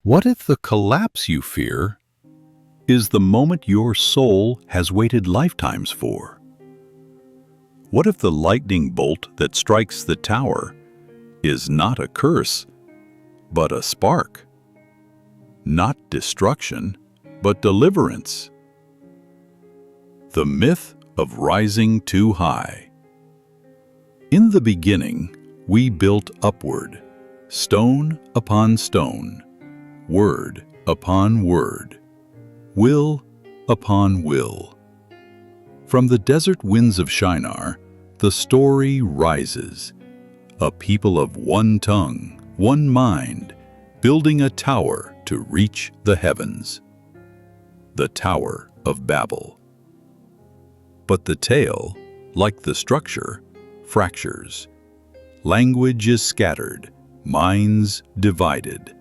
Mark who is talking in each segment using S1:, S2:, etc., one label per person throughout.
S1: What if the collapse you fear is the moment your soul has waited lifetimes for? What if the lightning bolt that strikes the tower is not a curse, but a spark? Not destruction, but deliverance. The myth of rising too high. In the beginning, we built upward, stone upon stone, word upon word, will upon will. From the desert winds of Shinar, the story rises. A people of one tongue, one mind, building a tower to reach the heavens. The Tower of Babel. But the tale, like the structure, fractures. Language is scattered, minds divided.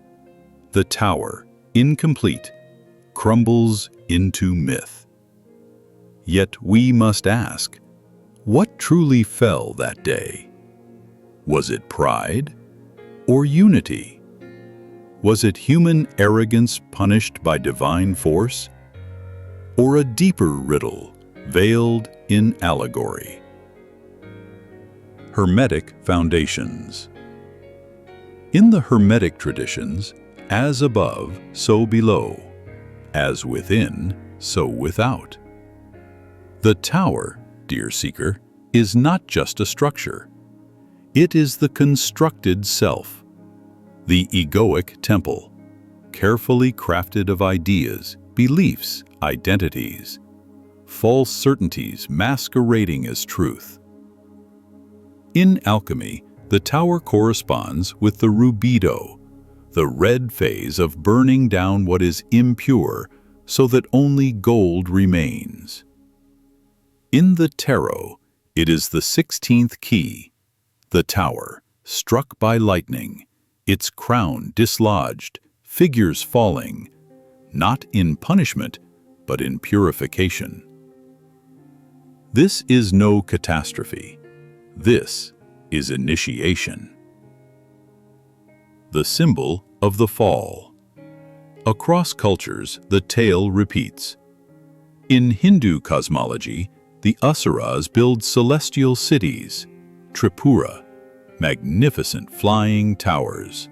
S1: The tower, incomplete, crumbles into myth. Yet we must ask, what truly fell that day? Was it pride or unity? Was it human arrogance punished by divine force? Or a deeper riddle veiled in allegory? Hermetic foundations. In the Hermetic traditions, as above, so below, as within, so without. The tower, dear seeker, is not just a structure. It is the constructed self, the egoic temple, carefully crafted of ideas, beliefs, identities, false certainties masquerading as truth. In alchemy, the tower corresponds with the rubedo, the red phase of burning down what is impure so that only gold remains. In the tarot, it is the 16th key, the tower, struck by lightning, its crown dislodged, figures falling, not in punishment, but in purification. This is no catastrophe. This is initiation. The symbol of the fall. Across cultures, the tale repeats. In Hindu cosmology, the Asuras build celestial cities, Tripura, magnificent flying towers.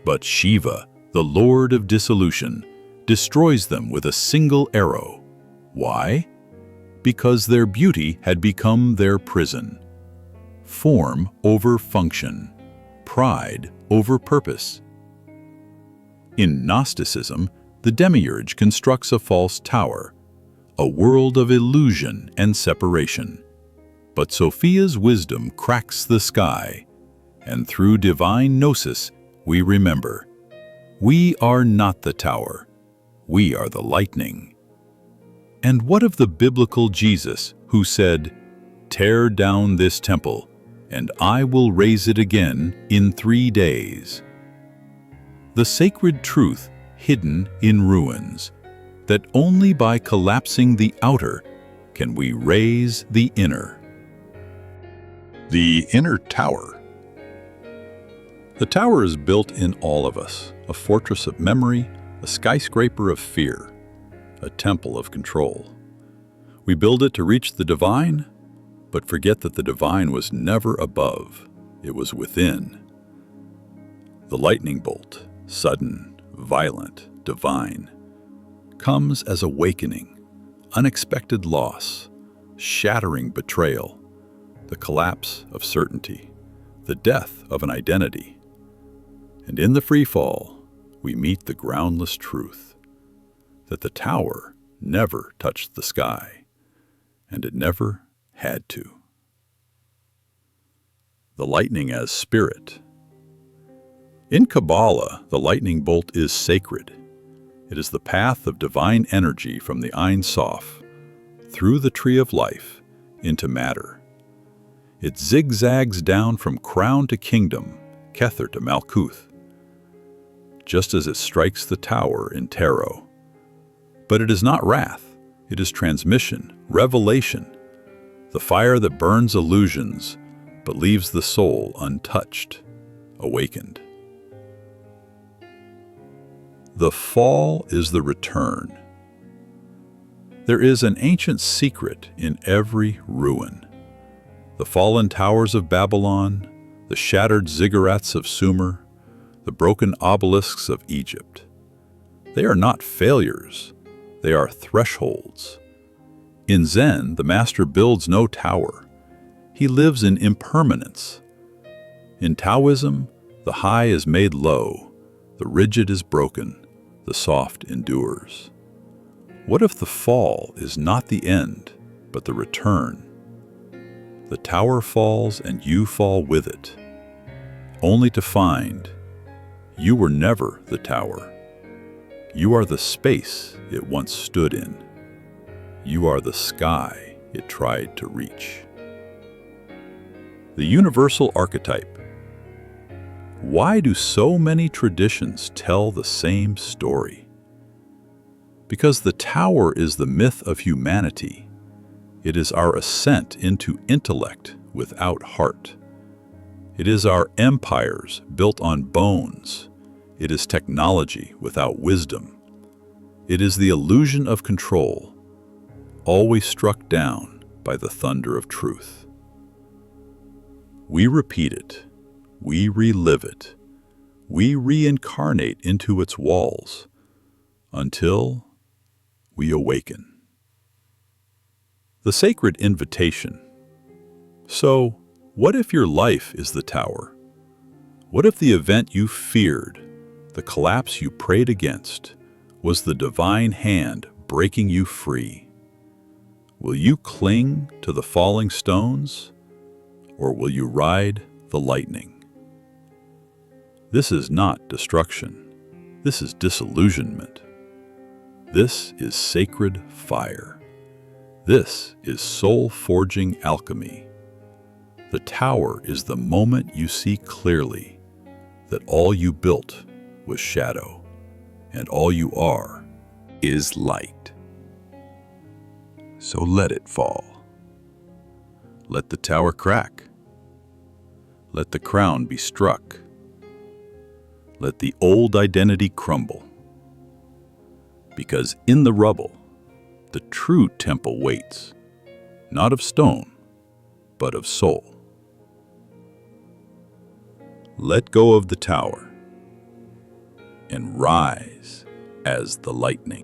S1: But Shiva, the Lord of Dissolution, destroys them with a single arrow. Why? Because their beauty had become their prison. Form over function, pride over purpose. In Gnosticism, the demiurge constructs a false tower, a world of illusion and separation. But Sophia's wisdom cracks the sky, and through divine gnosis we remember, we are not the tower, we are the lightning. And what of the biblical Jesus who said, "Tear down this temple, and I will raise it again in 3 days"? The sacred truth hidden in ruins, that only by collapsing the outer can we raise the inner. The inner tower. The tower is built in all of us, a fortress of memory, a skyscraper of fear, a temple of control. We build it to reach the divine, but forget that the divine was never above, it was within. The lightning bolt, sudden, violent, divine, comes as awakening, unexpected loss, shattering betrayal, the collapse of certainty, the death of an identity. And in the free fall, we meet the groundless truth that the tower never touched the sky, and it never had to. The lightning as spirit. In Kabbalah, the lightning bolt is sacred. It is the path of divine energy from the Ein Sof, through the tree of life, into matter. It zigzags down from crown to kingdom, Kether to Malkuth, just as it strikes the tower in tarot. But it is not wrath, it is transmission, revelation, the fire that burns illusions but leaves the soul untouched, awakened. The fall is the return. There is an ancient secret in every ruin. The fallen towers of Babylon, the shattered ziggurats of Sumer, the broken obelisks of Egypt. They are not failures, they are thresholds. In Zen, the master builds no tower. He lives in impermanence. In Taoism, the high is made low, the rigid is broken, the soft endures. What if the fall is not the end, but the return? The tower falls and you fall with it, only to find you were never the tower. You are the space it once stood in. You are the sky it tried to reach. The universal archetype. Why do so many traditions tell the same story? Because the tower is the myth of humanity. It is our ascent into intellect without heart. It is our empires built on bones. It is technology without wisdom. It is the illusion of control, always struck down by the thunder of truth. We repeat it. We relive it. We reincarnate into its walls until we awaken. The sacred invitation. So, what if your life is the tower? What if the event you feared, the collapse you prayed against, was the divine hand breaking you free? Will you cling to the falling stones, or will you ride the lightning? This is not destruction. This is disillusionment. This is sacred fire. This is soul-forging alchemy. The tower is the moment you see clearly that all you built was shadow, and all you are is light. So let it fall. Let the tower crack. Let the crown be struck. Let the old identity crumble. Because in the rubble, the true temple waits, not of stone, but of soul. Let go of the tower and rise as the lightning.